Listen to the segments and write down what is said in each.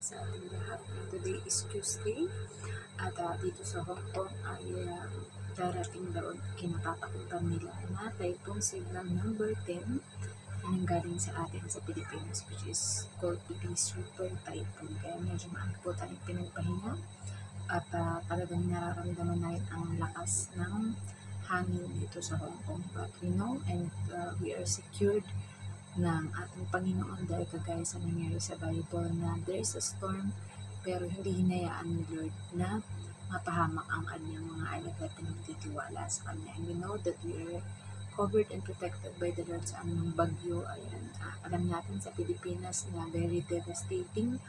Sa ating lahat, today is Tuesday at dito sa Hong Kong ay darating daw kinatatakutan nila na Typhoon Signal number 10 na nanggaling sa atin sa Pilipinas, which is called to be Super Typhoon. Kaya medyo maano po tayong pinagpahinga at talagang nararamdaman natin ang lakas ng hangin dito sa Hong Kong. But we know and we are secured ng ating Panginoon dahil kagaya sa nangyari sa Bible na there is a storm pero hindi hinayaan ni Lord na mapahamak ang kanyang mga alagad na nagtitiwala sa kanya. And we know that we are covered and protected by the Lord sa anumang bagyo. Ayan, alam natin sa Pilipinas na very devastating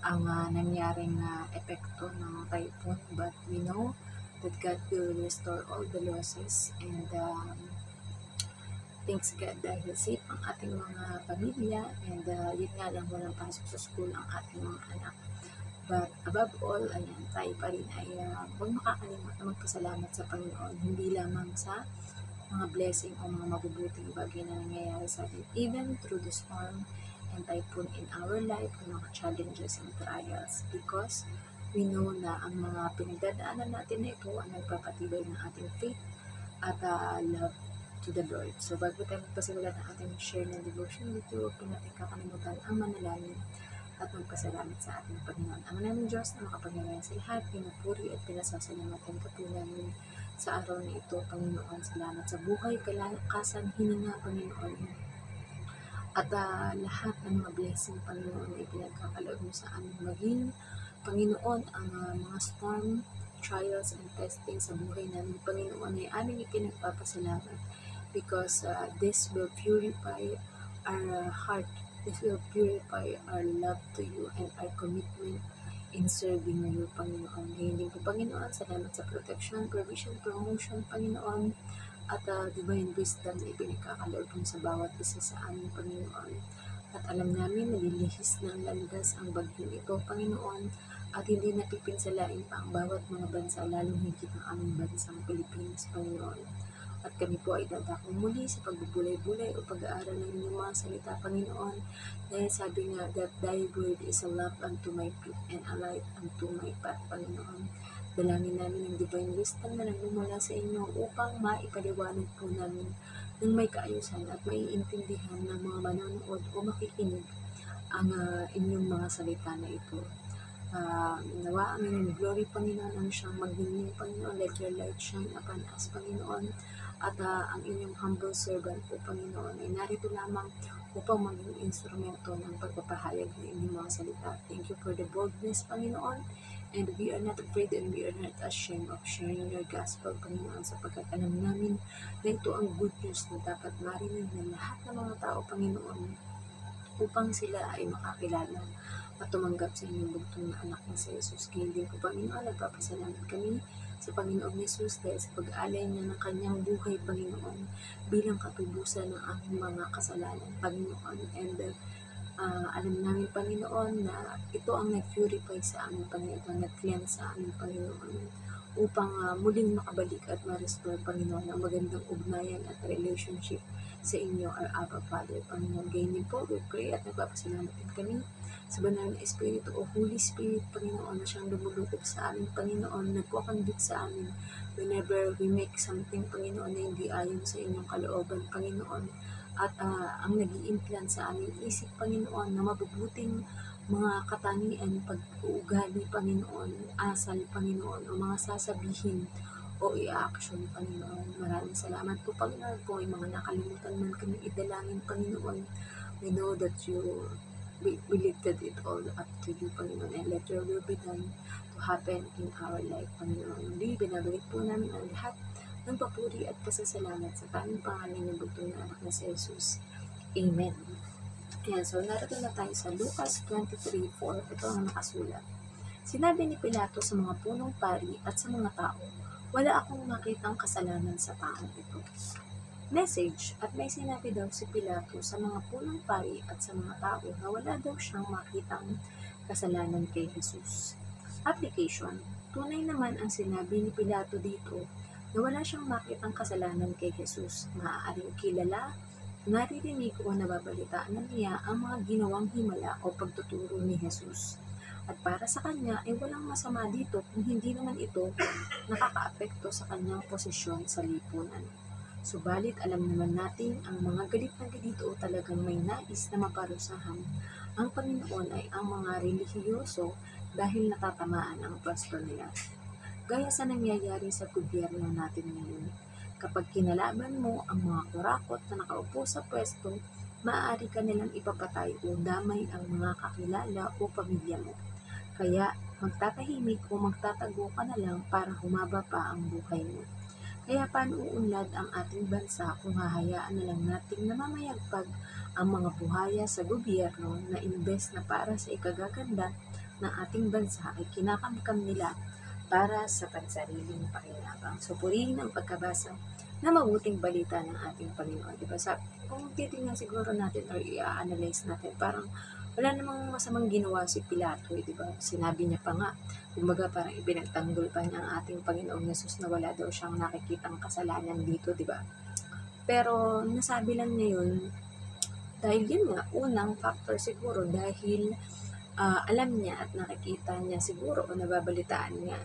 ang nangyaring epekto ng typhoon, but we know that God will restore all the losses and thanks God dahil safe ang ating mga pamilya and yun nga lang walang pasok sa school ang ating mga anak. But above all, ayan, tayo pa rin ay huwag makakalimot na magpasalamat sa Panginoon, hindi lamang sa mga blessing o mga mabubuting bagay na nangyayari sa atin, even through the storm and typhoon in our life, yung mga challenges and trials, because we know na ang mga pinagdadaanan natin na ito ang nagpapatibay ng ating faith at love to the Lord. So bago tayo magpasimula ng ating share ng devotion dito, huwag po natin kakalimutan ang manalangin at magpasalamat sa ating Panginoon. Ama namin Diyos na makapangyarihan sa lahat, pinupuri at pinasasalamatan ka po namin sa araw na ito, Panginoon. Salamat sa buhay, kalakasan, hininga, Panginoon. At lahat ng mga blessing, Panginoon, ay pinagkakalob mo sa amin maging, Panginoon, ang mga storm, trials, and testing sa buhay namin, Panginoon, ay aming ipinagpapasalamat because this will purify our heart. This will purify our love to you and our commitment in serving you, Panginoon. Ngayon din po, Panginoon, salamat sa protection, provision, promotion, Panginoon, at divine wisdom na ipinagkakaloob mo sa bawat isa sa aming Panginoon. At alam namin na nililihis ng landas ang bagyong ito, Panginoon, at hindi napipinsalain pa ang bawat mga bansa, lalong higit ang aming bansang Pilipinas, Panginoon. At kami po ay dadakong muli sa pagbubulay-bulay o pag-aaral ng inyong mga salita, Panginoon. Dahil sabi nga, that thy word is a lamp unto my feet and a light unto my path, Panginoon. Dalangin namin ang divine wisdom na nagmumula sa inyo upang maipaliwanag po namin ng may kaayusan at maiintindihan ng mga manonood o makikinig ang inyong mga salita na ito. Nawa amin ng glory, Panginoon, ang siyang magniningning, Panginoon. Let your light shine upon us, Panginoon. At ang inyong humble servant po, Panginoon, ay narito lamang upang maging instrumento ng pagpapahayag ng inyong mga salita. Thank you for the boldness, Panginoon. And we are not afraid and we are not ashamed of sharing your gospel, Panginoon, sapagkat alam namin na ito ang good news na dapat marinig ng lahat ng mga tao, Panginoon, upang sila ay makakilala at tumanggap sa inyong bugtong na anak na si Jesus. Kaya din po, Panginoon, nagpapasalamat kami sa Panginoong Jesus dahil sa pag-alay niya ng kanyang buhay, Panginoon, bilang katubusan ng aming mga kasalanan, Panginoon. And alam namin, Panginoon, na ito ang nag-purify sa amin, Panginoon, nag-cleanse sa amin, Panginoon, upang muling makabalik at ma-restore, Panginoon, ang magandang ugnayan at relationship sa inyo, our Abba Father, Panginoon. Ganyan din po, we pray at nagpapasalamat din kami sa banal na Espiritu o Holy Spirit, Panginoon, na siyang lumulukop sa amin, Panginoon, nagpo-convict sa amin whenever we make something, Panginoon, na hindi ayon sa inyong kalooban, Panginoon, at ang nag-i-implant sa aming isip, Panginoon, na mabubuting mga katangian, pag-uugali, Panginoon, asal, Panginoon, o mga sasabihin o i-action, Panginoon. Maraming salamat po, Panginoon, kung may mga nakalimutan man kami idalangin, Panginoon. We know that we lifted it all up to you, Panginoon, and let your will be done to happen in our life, Panginoon. Muli, binabalik po namin ang lahat ng papuri at pasasalamat sa tanging pangalan ng bugtong na anak na si Jesus. Amen. Ayan, so narito na tayo sa Lucas 23:4. Ito ang nakasulat. Sinabi ni Pilato sa mga punong pari at sa mga tao, wala akong makitang kasalanan sa taong ito. Message, at may sinabi daw si Pilato sa mga punong pari at sa mga tao na wala daw siyang makitang kasalanan kay Jesus. Application, tunay naman ang sinabi ni Pilato dito na wala siyang makitang kasalanan kay Jesus. Maaaring kilala, naririnig o nababalitaan na niya ang mga ginawang himala o pagtuturo ni Jesus. At para sa kanya ay walang masama dito kung hindi naman ito nakakaapekto sa kanyang posisyon sa lipunan. Subalit alam naman natin ang mga galit na galit o talagang may nais na maparusahan ang Panginoon ay ang mga relihiyoso dahil natatamaan ang pwesto nila. Gaya sa nangyayari sa gobyerno natin ngayon. Kapag kinalaban mo ang mga kurakot na nakaupo sa pwesto, maaari ka nilang ipapatay o damay ang mga kakilala o pamilya mo. Kaya magtatahimik o magtatago ka na lang para humaba pa ang buhay mo. Kaya paano uunlad ang ating bansa kung hahayaan na lang nating namamayagpag ang mga buhaya sa gobyerno na imbes na para sa ikagaganda ng ating bansa ay kinakamkam nila para sa pansariling pakinabang. So, purihin ang pagkabasa na mabuting balita ng ating Panginoon. Diba? Kung titingnan siguro natin or i-analyze natin, parang wala namang masamang ginawa si Pilato, diba? Sinabi niya pa nga, kumbaga parang ibinagtanggol pa niya ang ating Panginoong Yesus na wala daw siyang nakikitang kasalanan dito, diba? Pero nasabi lang niya yun dahil yun nga, unang factor siguro dahil alam niya at nakikita niya siguro o nababalitaan niya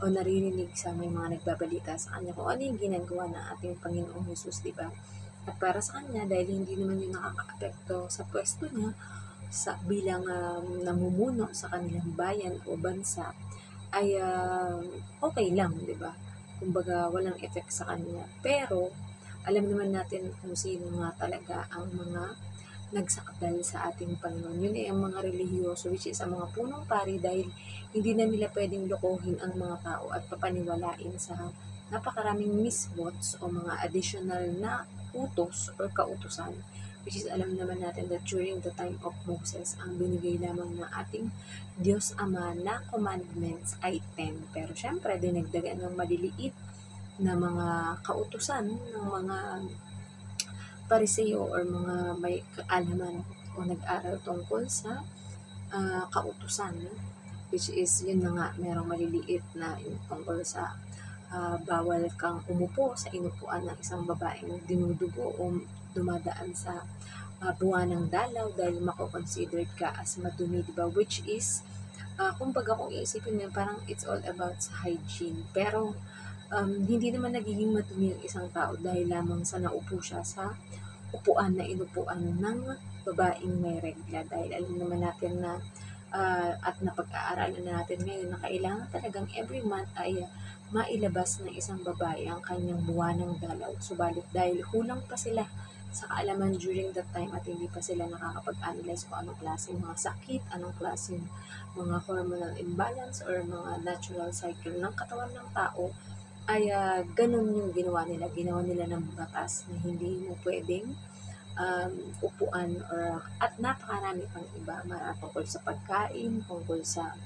o naririnig sa may mga nagbabalita sa kanya kung ano yung ginagawa ng ating Panginoong Hesus, di ba? At para sa kanya, dahil hindi naman yun nakaka-apekto sa pwesto niya, bilang namumuno sa kanilang bayan o bansa, ay okay lang, di ba? Kumbaga, walang effect sa kanya. Pero, alam naman natin kung sino nga talaga ang mga nagsakdal sa ating Panginoon. Yun ay ang mga relihiyoso, which is ang mga punong pari, dahil hindi na nila pwedeng lokohin ang mga tao at papaniwalain sa napakaraming misbots o mga additional na utos or kautusan, which is alam naman natin that during the time of Moses, ang binigay lamang ng ating Diyos Ama na commandments ay 10. Pero syempre, dinagdagan ng maliliit na mga kautusan ng mga pariseo or mga may kaalaman o nag-aral tungkol sa kautusan, which is yun na nga, merong maliliit na yung tungkol sa bawal kang umupo sa inupuan ng isang babaeng dinudugo o dumadaan sa buwan ng dalaw dahil mako-considered ka as madumi, diba? Which is, kumbaga kung iisipin mo, parang it's all about sa hygiene. Pero, hindi naman nagiging madumi ang isang tao dahil lamang sa naupo siya sa upuan na inupuan ng babaeng may regla. Dahil alam naman natin na at napag-aaralan na natin ngayon na kailangan talagang every month ay mailabas ng isang babae ang kanyang buwanang dalaw. Subalit dahil kulang pa sila sa kaalaman during that time at hindi pa sila nakakapag-analyze kung anong klaseng mga sakit, anong klaseng mga hormonal imbalance or mga natural cycle ng katawan ng tao, ay ganun yung ginawa nila. Ginawa nila ng batas na hindi mo pwedeng upuan at napakarami pang iba, tungkol sa pagkain, tungkol sa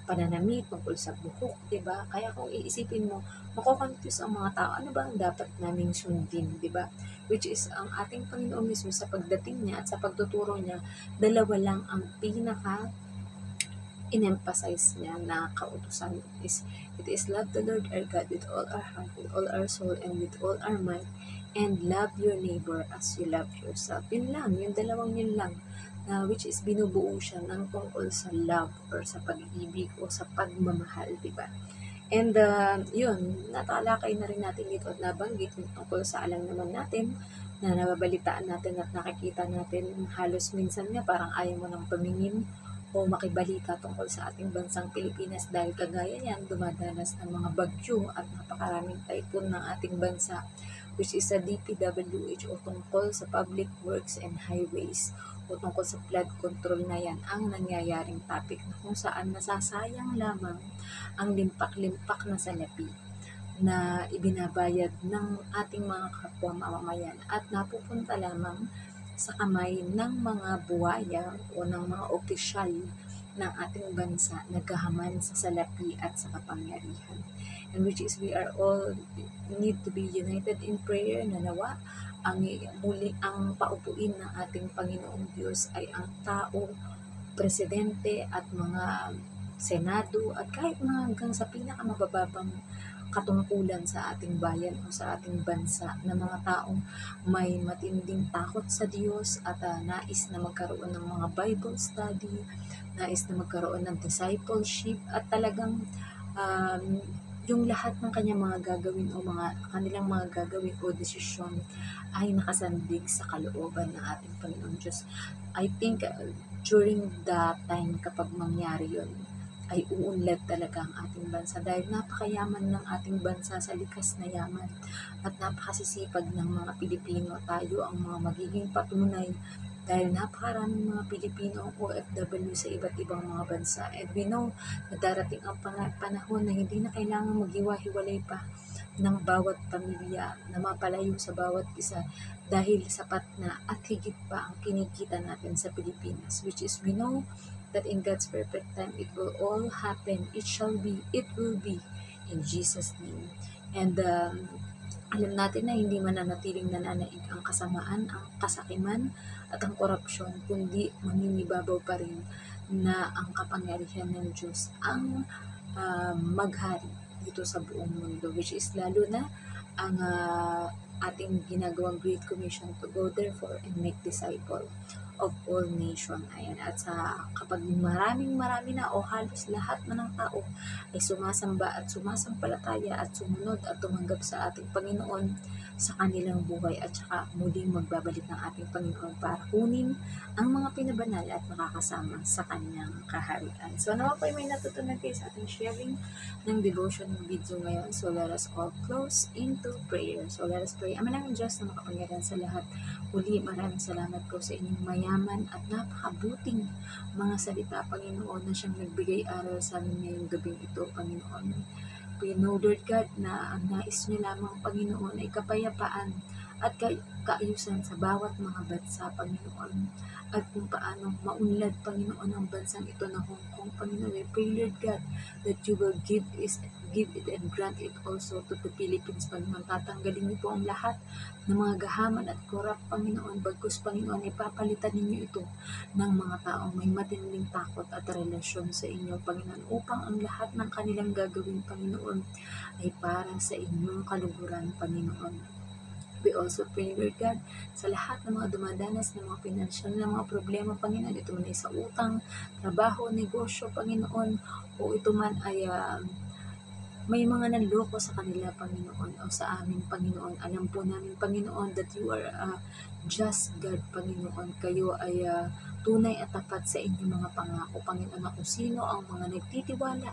pananamit, tungkol sa buhok, diba? Kaya kung iisipin mo, mako-confuse ang mga tao, ano ba ang dapat naming sundin, diba? Which is, ang ating Panginoon mismo sa pagdating niya at sa pagtuturo niya, dalawa lang ang pinaka in-emphasize niya na kautusan is, it is love the Lord our God with all our heart, with all our soul, and with all our might, and love your neighbor as you love yourself. Yun lang, yung dalawang yun lang, which is binubuo siya ng tungkol sa love or sa pag-ibig o sa pagmamahal, diba? And yun, natalakay na rin natin dito at nabanggit yung tungkol sa alam naman natin na nababalitaan natin at nakikita natin halos minsan nga parang ayaw mo nang tumingin o makibalita tungkol sa ating bansang Pilipinas dahil kagaya yan, dumadanas ng mga bagyo at napakaraming typhoon ng ating bansa, which is sa DPWH o tungkol sa Public Works and Highways o tungkol sa flood control na yan ang nangyayaring topic na kung saan nasasayang lamang ang limpak-limpak na salapi na ibinabayad ng ating mga kapwa mamamayan at napupunta lamang sa kamay ng mga buwaya o ng mga opisyal ng ating bansa na gahaman sa salapi at sa kapangyarihan. And which is we are all need to be united in prayer na nawa ang paupuin ng ating Panginoong Diyos ay ang tao, presidente at mga senado at kahit mga hanggang sa pinakamabababang katungkulan sa ating bayan o sa ating bansa na mga taong may matinding takot sa Diyos at nais na magkaroon ng mga Bible study, nais na magkaroon ng discipleship at talagang um, yung lahat ng kanyang mga gagawin o kanilang mga gagawin o desisyon ay nakasandig sa kalooban ng ating Panginoon Diyos. I think during the time kapag mangyari yun, ay uunlad talaga ang ating bansa dahil napakayaman ng ating bansa sa likas na yaman at napakasisipag ng mga Pilipino. Tayo ang mga magiging patunay dahil napakaraming mga Pilipino ang OFW sa iba't ibang mga bansa, and we know na darating ang panahon na hindi na kailangan maghiwa-hiwalay pa ng bawat pamilya na mapalayo sa bawat isa dahil sapat na at higit pa ang kinikita natin sa Pilipinas, which is we know that in God's perfect time it will all happen, it will be in Jesus name. And alam natin na hindi mananatiling nananaig ang kasamaan, ang kasakiman at ang korupsyon, kundi maninibabaw pa rin na ang kapangyarihan ng Diyos ang maghari dito sa buong mundo, which is lalo na ang ating ginagawang Great Commission to go therefore and make disciple of all nation. Ayan. At kapag marami na o halos lahat na ng tao ay sumasamba at sumasampalataya at sumunod at tumanggap sa ating Panginoon sa kanilang buhay at saka muling magbabalik ng ating Panginoon para kunin ang mga pinabanal at makakasama sa kanyang kaharian. So nawa po ay may natutunan kayo sa ating sharing ng devotion video ngayon. So let us all close into prayer. So let us pray. Ama namin Diyos na makapangyarihan sa lahat. Uli, maraming salamat po sa inyong mayaman at napakabuting mga salita, Panginoon, na siyang nagbigay aral sa amin ngayong gabing ito, Panginoon. We know, Lord God, na ang nais niyo lamang, Panginoon, ay kapayapaan at kaayusan sa bawat mga bansa, Panginoon. At kung paano maunlad, Panginoon, ang bansang ito na Hong Kong, Panginoon. We pray, Lord God, that you will give it and grant it also to the Philippines, Panginoon. Tatanggalin niyo po ang lahat ng mga gahaman at korap, Panginoon. Bagkus, Panginoon, ipapalitan ninyo ito ng mga taong may matinding takot at relasyon sa inyo, Panginoon, upang ang lahat ng kanilang gagawin, Panginoon, ay para sa inyong kaluguran, Panginoon. We also pray, Lord God, sa lahat ng mga dumadanas ng mga pinansyal na mga problema, Panginoon, ito man ay sa utang, trabaho, negosyo, Panginoon, o ito man ay may mga nanloko sa kanila, Panginoon, o sa amin, Panginoon. Alam po namin, Panginoon, that you are a just God, Panginoon. Kayo ay tunay at tapat sa inyong mga pangako, Panginoon, na kung sino ang mga nagtitiwala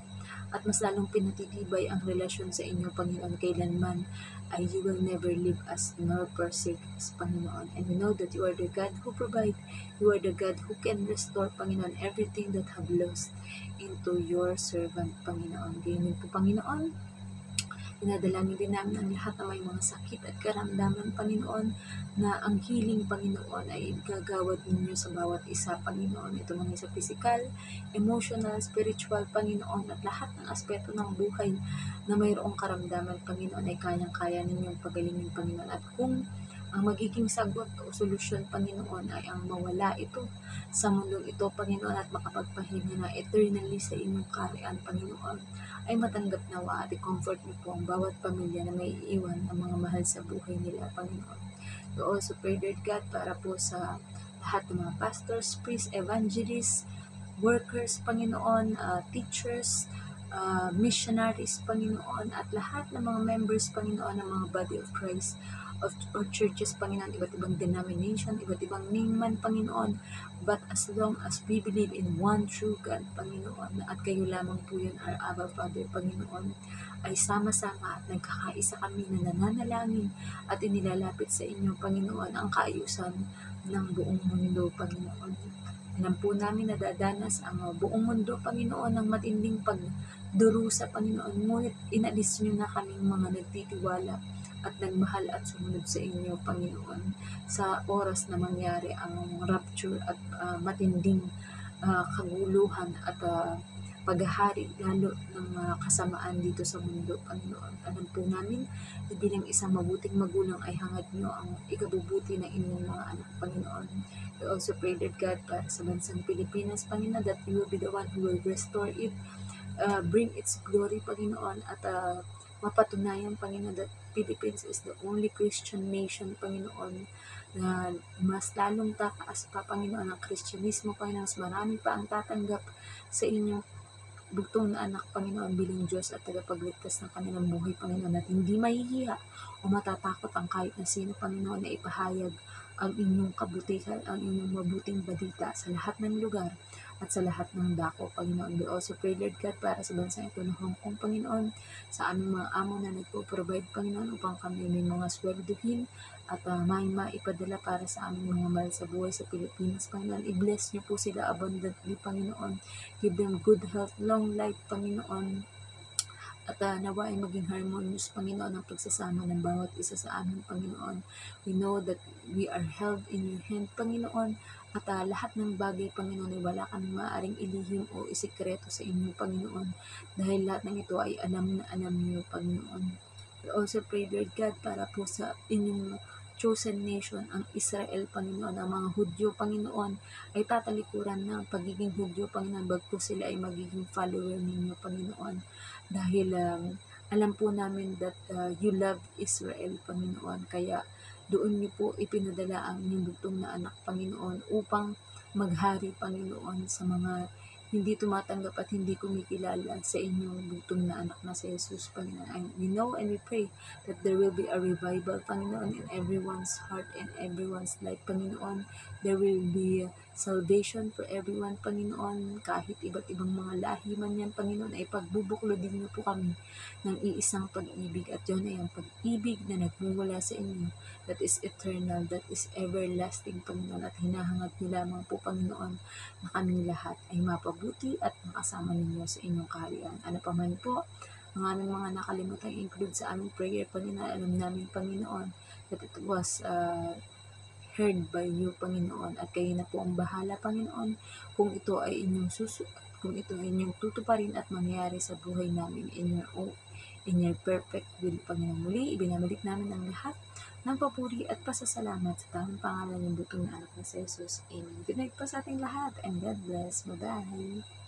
at mas lalong pinatitibay ang relasyon sa inyo, Panginoon, kailanman ay you will never leave us nor forsake us, Panginoon. And we know that you are the God who provide, you are the God who can restore, Panginoon, everything that have lost into your servant, Panginoon. Ganyan po, Panginoon, dinadalangin din namin ang lahat na may mga sakit at karamdaman, Panginoon, na ang healing, Panginoon, ay gagawad ninyo sa bawat isa, Panginoon. Ito man sa physical, emotional, spiritual, Panginoon, at lahat ng aspeto ng buhay na mayroong karamdaman, Panginoon, ay kayang-kaya ninyong pagalingin, Panginoon. At kung ang magiging sagot o solusyon, Panginoon, ay ang mawala ito sa mundong ito, Panginoon, at makapagpahinga na eternally sa inyong kaharian, Panginoon, ay matanggap nawa at i-comfort niyo po ang bawat pamilya na may iiwan ang mga mahal sa buhay nila, Panginoon. We also pray, Lord God, para po sa lahat ng mga pastors, priests, evangelists, workers, Panginoon, teachers, missionaries, Panginoon, at lahat ng mga members, Panginoon, ng mga body of Christ, of churches, Panginoon, iba't ibang denomination, iba't ibang name man, Panginoon, but as long as we believe in one true God, Panginoon, at kayo lamang po yun, our Abba Father, Panginoon, ay sama-sama at nagkakaisa kami na nananalangin at inilalapit sa inyo, Panginoon, ang kaayusan ng buong mundo, Panginoon. Alam po namin na dadanas ang buong mundo, Panginoon, ng matinding pagdurusa, Panginoon. Ngunit inalis niyo na kaming mga nagtitiwala at nagmahal at sumunod sa inyo, Panginoon, sa oras na mangyari ang rapture at matinding kaguluhan at paghahari lalo ng kasamaan dito sa mundo, Panginoon. Alam po namin na bilang isang mabuting magulang ay hangad nyo ang ikabubuti ng inyong mga anak, Panginoon. We also pray, Lord God, para sa bansang Pilipinas, Panginoon, that you will be the one who will restore it, bring its glory, Panginoon, at mapatunayan, Panginoon, that Philippines is the only Christian nation, Panginoon, na mas lalong tataas pa, Panginoon, ang Kristyanismo, Panginoon, mas marami pa ang tatanggap sa inyong bugtong na anak, Panginoon, bilang Diyos at tagapagligtas ng kanilang buhay, Panginoon, at hindi mahihiya o matatakot ang kahit na sino, Panginoon, na ipahayag ang inyong kabutihan, ang inyong mabuting balita sa lahat ng lugar at sa lahat ng dako, Panginoon. We also pray, Lord God, para sa bansa ito ng Hong Kong, Panginoon, sa aming mga amo na nagpo-provide, Panginoon, upang kami may mga sweldohin at may maipadala para sa aming mga mahal sa buhay sa Pilipinas, Panginoon. I-bless niyo po sila abundantly, Panginoon. Give them good health, long life, Panginoon. At nawa ay maging harmonious, Panginoon, ang pagsasama ng bawat isa sa amin, Panginoon. We know that we are held in your hand, Panginoon. At lahat ng bagay, Panginoon, ay wala kaming maaaring ilihim o isikreto sa inyo, Panginoon. Dahil lahat ng ito ay alam na alam niyo, Panginoon. We also pray, Lord God, para po sa inyong chosen nation, ang Israel, Panginoon, ang mga Hudyo, Panginoon, ay tatalikuran ng pagiging Hudyo, Panginoon, bagko sila ay magiging follower ninyo, Panginoon. Dahil alam po namin that you love Israel, Panginoon, kaya doon niyo po ipinadala ang inyong bugtong na anak, Panginoon, upang maghari, Panginoon, sa mga hindi tumatanggap at hindi kumikilala sa inyong bugtong na anak na si Jesus, Panginoon. And we know and we pray that there will be a revival, Panginoon, in everyone's heart and everyone's life, Panginoon. There will be salvation for everyone, Panginoon. Kahit iba't ibang mga lahi man yan, Panginoon, ay pagbubuklodin niyo po kami ng iisang pag-ibig. At yun ay ang pag-ibig na nagmumula sa inyo, that is eternal, that is everlasting, Panginoon. At hinahangad niyo lamang po, Panginoon, na kaming lahat ay mapabuti at makasama ninyo sa inyong kaharian. Ano pa man po ang aming mga nakalimutan include sa aming prayer, Panginoon, alam namin, Panginoon, that it was heard by you, Panginoon, at kayo na po ang bahala, Panginoon, kung ito ay inyong kung ito ay inyong tutuparin at mangyari sa buhay namin in your perfect will, Panginoon. Muli, ibinabalik namin ang lahat ng papuri at pasasalamat sa tamang pangalan ng butong na anak na si Jesus. Amen. Good night po sa ating lahat and God bless. Bye-bye.